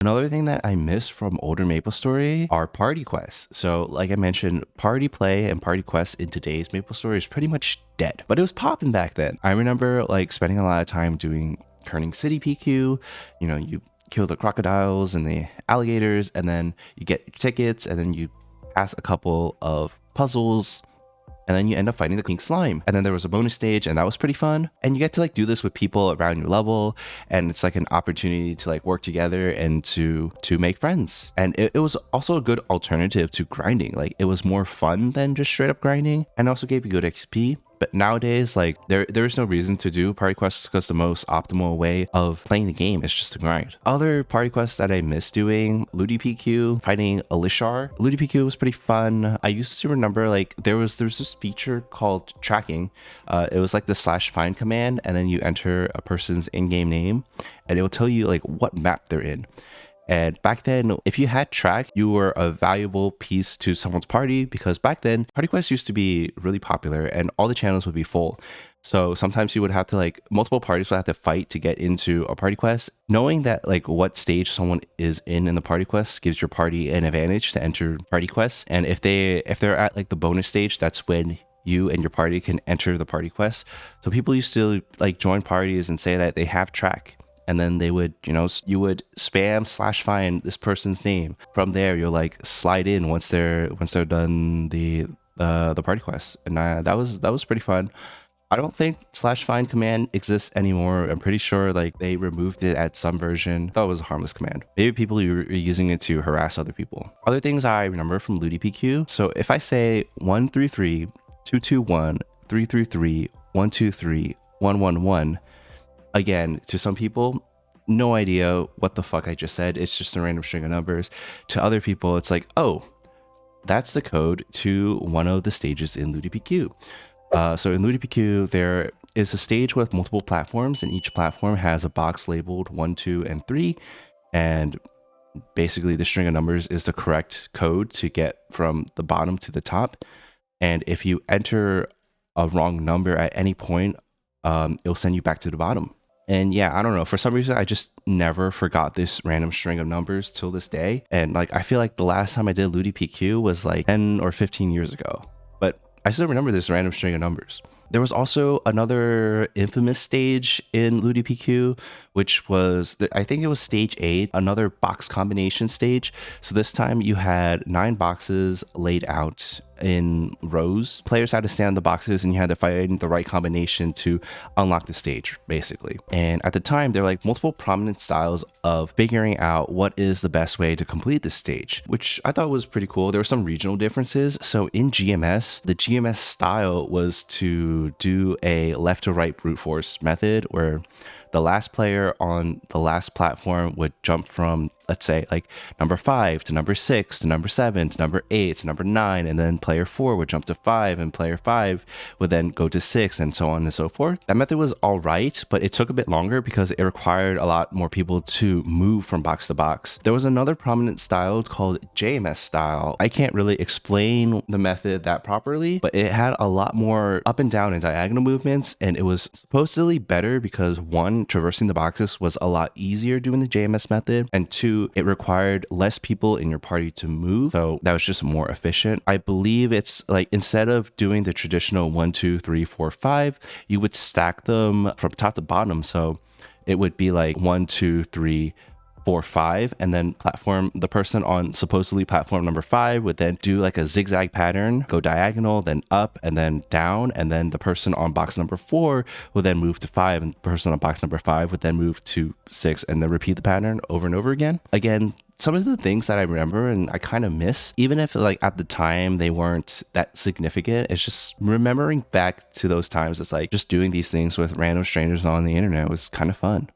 Another thing that I miss from older MapleStory are party quests. So like I mentioned, party play and party quests in today's MapleStory is pretty much dead, but it was popping back then. I remember like spending a lot of time doing Turning City PQ. You know, you kill the crocodiles and the alligators, and then you get your tickets, and then you pass a couple of puzzles, and then you end up fighting the pink slime. And then there was a bonus stage, and that was pretty fun. And you get to like do this with people around your level, and it's like an opportunity to like work together and to make friends. And it was also a good alternative to grinding. Like it was more fun than just straight up grinding, and also gave you good XP. But nowadays, like there is no reason to do party quests because the most optimal way of playing the game is just to grind. Other party quests that I miss doing, Ludi PQ, fighting Elishar. Ludi PQ was pretty fun. I used to remember like there's this feature called tracking. It was like the /find command, and then you enter a person's in-game name, and it will tell you like what map they're in. And back then, if you had track, you were a valuable piece to someone's party, because back then, party quests used to be really popular and all the channels would be full. So sometimes you would have to like, multiple parties would have to fight to get into a party quest. Knowing that like what stage someone is in the party quest gives your party an advantage to enter party quests. And if they're at like the bonus stage, that's when you and your party can enter the party quest. So people used to like join parties and say that they have track. And then they would, you know, you would spam /find this person's name. From there, you'll like slide in once they're done the party quest, and that was pretty fun. I don't think /find command exists anymore. I'm pretty sure like they removed it at some version. I thought it was a harmless command. Maybe people were using it to harass other people. Other things I remember from Ludi PQ. So if I say 133 221 333 123 111. Again, to some people, no idea what the fuck I just said. It's just a random string of numbers. To other people, it's like, oh, that's the code to one of the stages in Ludi PQ. So in Ludi PQ, there is a stage with multiple platforms, and each platform has a box labeled 1, 2, and 3. And basically, the string of numbers is the correct code to get from the bottom to the top. And if you enter a wrong number at any point, it'll send you back to the bottom. And yeah, I don't know, for some reason I just never forgot this random string of numbers till this day. And like I feel like the last time I did Ludi PQ was like 10 or 15 years ago, but I still remember this random string of numbers. There was also another infamous stage in Ludi PQ, which was, I think it was stage 8, another box combination stage. So this time you had 9 boxes laid out in rows. Players had to stand on the boxes, and you had to find the right combination to unlock the stage, basically. And at the time, there were like multiple prominent styles of figuring out what is the best way to complete this stage, which I thought was pretty cool. There were some regional differences. So in GMS, the GMS style was to do a left to right brute force method, where the last player on the last platform would jump from, let's say, like number 5 to number 6 to number 7 to number 8 to number 9, and then player 4 would jump to 5, and player 5 would then go to 6, and so on and so forth. That method was all right, but it took a bit longer because it required a lot more people to move from box to box. There was another prominent style called JMS style. I can't really explain the method that properly, but it had a lot more up and down and diagonal movements, and it was supposedly better because 1, traversing the boxes was a lot easier doing the JMS method, and 2, it required less people in your party to move, so that was just more efficient. I believe it's like, instead of doing the traditional 1, 2, 3, 4, 5, you would stack them from top to bottom. So it would be like 1, 2, 3, 4, 5, and then the person on supposedly platform number 5 would then do like a zigzag pattern, go diagonal, then up, and then down, and then the person on box number 4 would then move to 5, and the person on box number 5 would then move to 6, and then repeat the pattern over and over again. Again, some of the things that I remember and I kind of miss, even if like at the time they weren't that significant, it's just remembering back to those times. It's like just doing these things with random strangers on the internet was kind of fun.